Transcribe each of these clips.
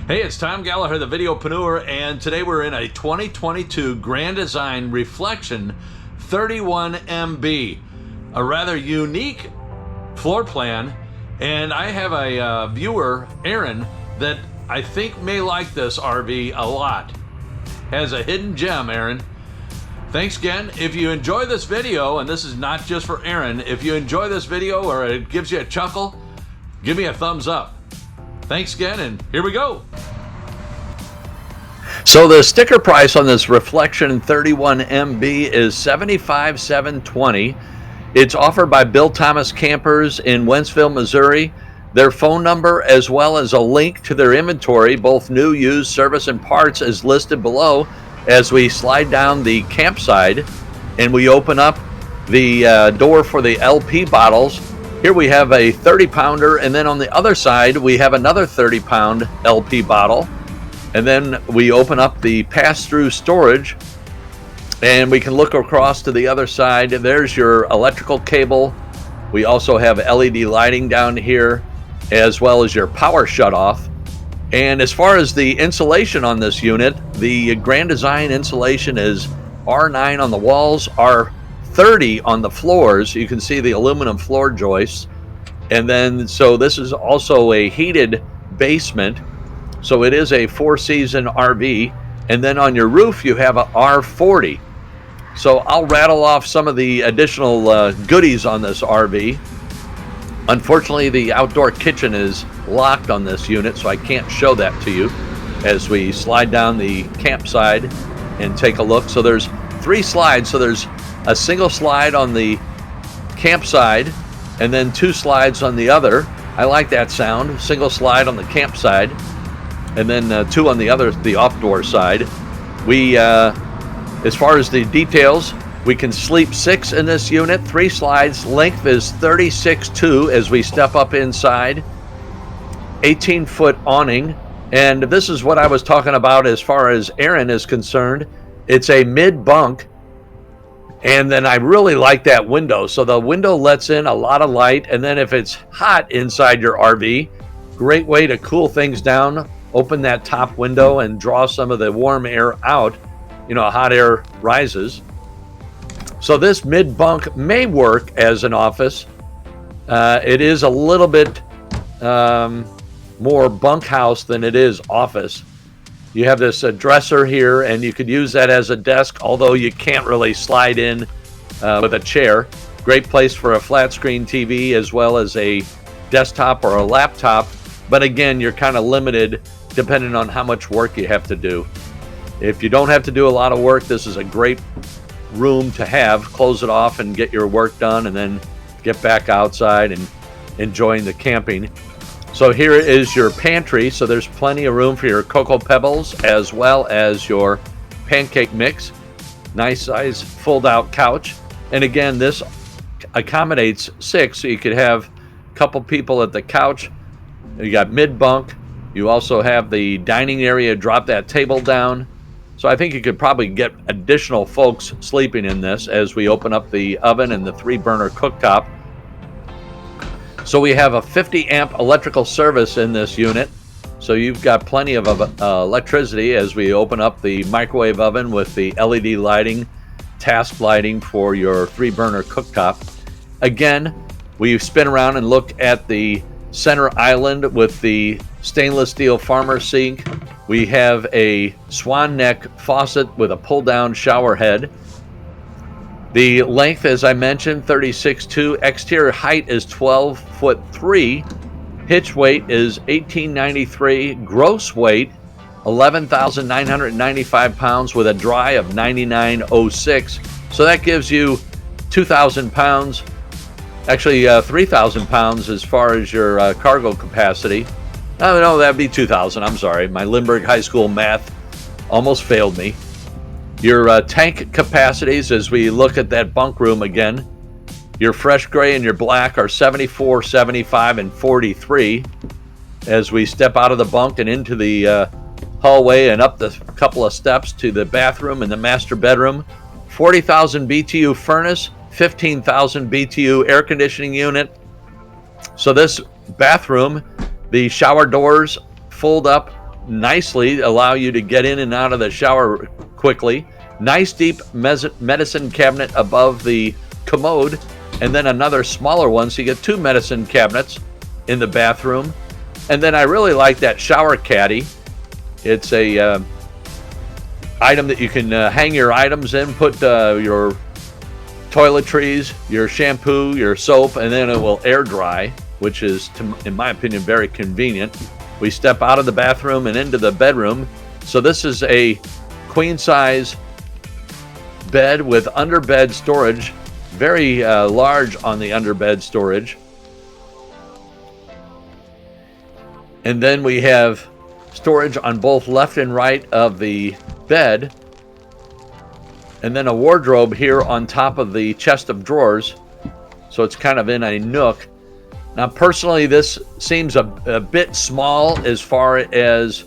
Hey, it's Tom Gallagher, the Videopreneur, and today we're in a 2022 Grand Design Reflection 31 MB, a rather unique floor plan, and I have a viewer, Aaron, that I think may like this RV a lot. Has a hidden gem, Aaron. Thanks again. If you enjoy this video, and this is not just for Aaron, if you enjoy this video or it gives you a chuckle, give me a thumbs up. Thanks again, and here we go. So the sticker price on this Reflection 31 MB is $75,720. It's offered by Bill Thomas Campers in Wentzville, Missouri. Their phone number, as well as a link to their inventory, both new, used, service, and parts, is listed below as we slide down the campsite and we open up the door for the LP bottles. Here we have a 30-pounder, and then on the other side we have another 30-pound LP bottle. And then we open up the pass-through storage, and we can look across to the other side. There's your electrical cable. We also have LED lighting down here, as well as your power shutoff. And as far as the insulation on this unit, the Grand Design insulation is R9 on the walls, R30 on the floors. You can see the aluminum floor joists. And then, so this is also a heated basement. So it is a 4-season RV. And then on your roof, you have a R40. So I'll rattle off some of the additional goodies on this RV. Unfortunately, the outdoor kitchen is locked on this unit, so I can't show that to you as we slide down the campsite and take a look. So there's 3 slides. So there's a single slide on the campsite and then 2 slides on the other. I like that sound. Single slide on the campsite and then 2 on the other, the off-door side. We, as far as the details, we can sleep 6 in this unit, 3 slides. Length is 36.2 as we step up inside. 18-foot awning. And this is what I was talking about as far as Aaron is concerned. It's a mid-bunk. And then I really like that window. So the window lets in a lot of light. And then if it's hot inside your RV, great way to cool things down. Open that top window and draw some of the warm air out. You know, hot air rises. So this mid-bunk may work as an office. It is a little bit more bunkhouse than it is office. You have this dresser here, and you could use that as a desk, although you can't really slide in with a chair. Great place for a flat screen TV as well as a desktop or a laptop. But again, you're kind of limited depending on how much work you have to do. If you don't have to do a lot of work, this is a great room to have. Close it off and get your work done, and then get back outside and enjoying the camping. So here is your pantry. So there's plenty of room for your Cocoa Pebbles as well as your pancake mix. Nice size fold out couch. And again, this accommodates 6, so you could have a couple people at the couch. You got mid bunk. You also have the dining area. Drop that table down. So I think you could probably get additional folks sleeping in this as we open up the oven and the 3-burner cooktop. So we have a 50 amp electrical service in this unit. So you've got plenty of electricity as we open up the microwave oven with the LED lighting, task lighting for your 3-burner cooktop. Again, we spin around and look at the center island with the stainless steel farmer sink. We have a swan neck faucet with a pull down shower head. The length, as I mentioned, 36.2. Exterior height is 12'3". Hitch weight is 1893. Gross weight 11,995 pounds with a dry of 99.06. So that gives you 2,000 pounds. Actually, 3,000 pounds as far as your cargo capacity. Oh, no, that'd be 2,000. I'm sorry. My Lindbergh High School math almost failed me. Your tank capacities, as we look at that bunk room again, your fresh gray and your black are 74, 75, and 43. As we step out of the bunk and into the hallway and up the couple of steps to the bathroom and the master bedroom, 40,000 BTU furnace, 15,000 BTU air conditioning unit. So this bathroom, the shower doors fold up nicely, allow you to get in and out of the shower quickly. Nice deep medicine cabinet above the commode, and then another smaller one, so you get 2 medicine cabinets in the bathroom. And then I really like that shower caddy. It's a item that you can hang your items in, put your toiletries, your shampoo, your soap, and then it will air dry, which is, in my opinion, very convenient. We step out of the bathroom and into the bedroom. So this is a queen size bed with underbed storage, very large on the underbed storage. And then we have storage on both left and right of the bed, and then a wardrobe here on top of the chest of drawers, so it's kind of in a nook. Now personally, this seems a bit small, as far as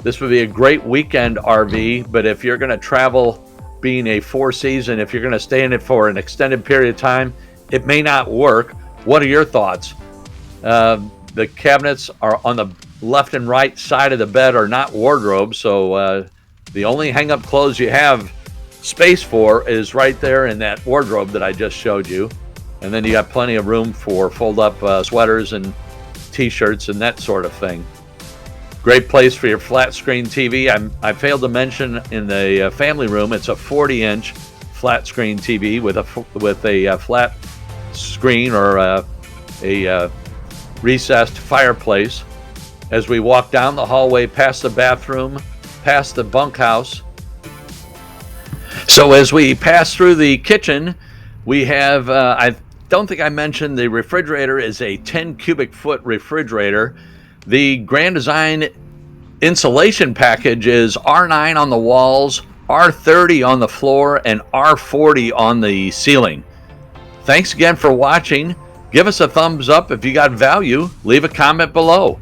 this would be a great weekend RV, but if you're going to travel, being a 4-season, if you're going to stay in it for an extended period of time, it may not work. What are your thoughts? The cabinets are on the left and right side of the bed are not wardrobes, so the only hang-up clothes you have space for is right there in that wardrobe that I just showed you. And then you got plenty of room for fold-up sweaters and t-shirts and that sort of thing. Great place for your flat screen TV. I failed to mention in the family room, it's a 40-inch flat screen TV with a flat screen or a recessed fireplace. As we walk down the hallway past the bathroom, past the bunkhouse. So as we pass through the kitchen, we have, I don't think I mentioned, the refrigerator is a 10 cubic foot refrigerator. The Grand Design insulation package is R9 on the walls, R30 on the floor, and R40 on the ceiling. Thanks again for watching. Give us a thumbs up if you got value. Leave a comment below.